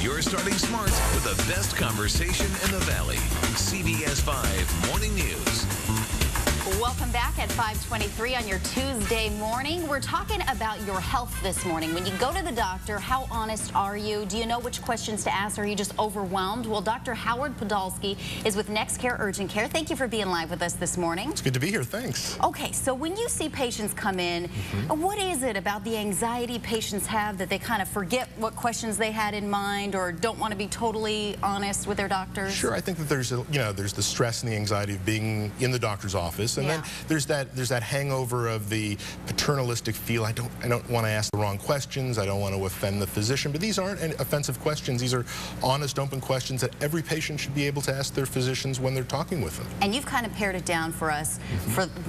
You're starting smart with the best conversation in the Valley. CBS 5 Morning News. Welcome back at 5:23 on your Tuesday morning. We're talking about your health this morning. When you go to the doctor, how honest are you? Do you know which questions to ask? Or are you just overwhelmed? Well, Dr. Howard Podolsky is with NextCare Urgent Care. Thank you for being live with us this morning. It's good to be here. Thanks. Okay, so when you see patients come in, what is it about the anxiety patients have that they kind of forget what questions they had in mind or don't want to be totally honest with their doctors? Sure, I think that there's there's the stress and the anxiety of being in the doctor's office, and then there's that hangover of the paternalistic feel. I don't want to ask the wrong questions. I don't want to offend the physician. But these aren't offensive questions. These are honest, open questions that every patient should be able to ask their physicians when they're talking with them. And you've kind of pared it down for us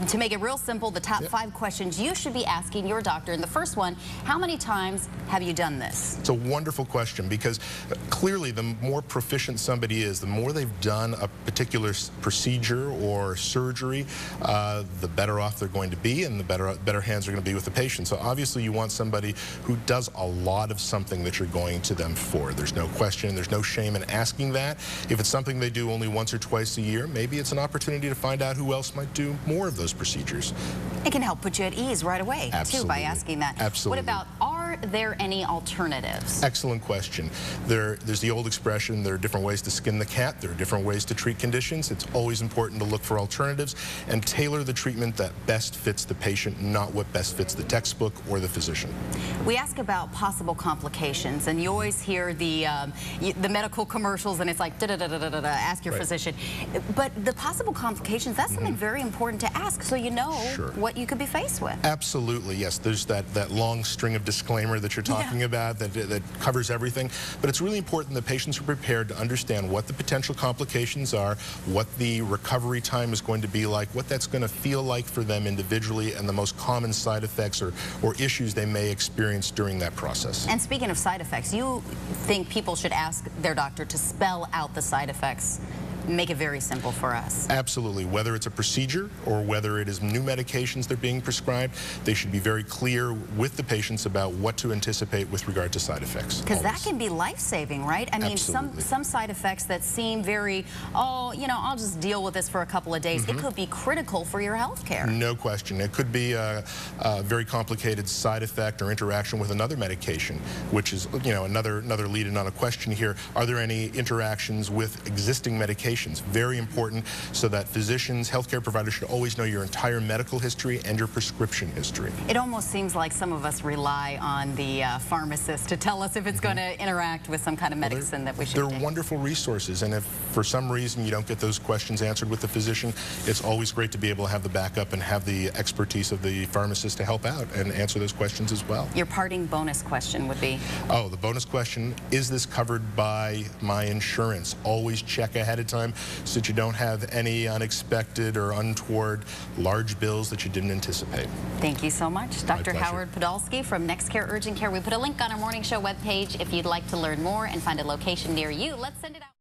to make it real simple. The top 5 questions you should be asking your doctor. And the first one: how many times have you done this? It's a wonderful question, because clearly the more proficient somebody is, the more they've done a particular procedure or surgery, the better off they're going to be, and the better hands are going to be with the patient. So obviously you want somebody who does a lot of something that you're going to them for. There's no question, there's no shame in asking that. If it's something they do only once or twice a year, maybe it's an opportunity to find out who else might do more of those procedures. It can help put you at ease right away, too, by asking that. Absolutely. What about, are there any alternatives? Excellent question. There's the old expression, there are different ways to skin the cat, there are different ways to treat conditions. It's always important to look for alternatives and tailor the treatment that best fits the patient, not what best fits the textbook or the physician. We ask about possible complications, and you always hear the medical commercials, and it's like, da-da-da-da-da-da, ask your physician. But the possible complications, that's something very important to ask, so you know what you could be faced with. Absolutely, yes. There's that long string of disclaimer that you're talking about that covers everything. But it's really important that patients are prepared to understand what the potential complications are, what the recovery time is going to be like, what that's going to feel like for them individually, and the most common side effects or issues they may experience during that process. And speaking of side effects, you think people should ask their doctor to spell out the side effects? Make it very simple for us. Absolutely. Whether it's a procedure or whether it is new medications they're being prescribed, they should be very clear with the patients about what to anticipate with regard to side effects. Because that can be life-saving, right? I mean, some side effects that seem very, oh, you know, I'll just deal with this for a couple of days. It could be critical for your health care. No question. It could be a very complicated side effect or interaction with another medication, which is, you know, another lead-in on a question here. Are there any interactions with existing medications? Very important, so that physicians, healthcare providers should always know your entire medical history and your prescription history. It almost seems like some of us rely on the pharmacist to tell us if it's going to interact with some kind of medicine that we should take. They're wonderful resources, and if for some reason you don't get those questions answered with the physician, it's always great to be able to have the backup and have the expertise of the pharmacist to help out and answer those questions as well. Your parting bonus question would be? Oh, the bonus question: is this covered by my insurance? Always check ahead of time so that you don't have any unexpected or untoward large bills that you didn't anticipate. Thank you so much. Dr. Howard Podolsky from NextCare Urgent Care. We put a link on our morning show webpage if you'd like to learn more and find a location near you. Let's send it out.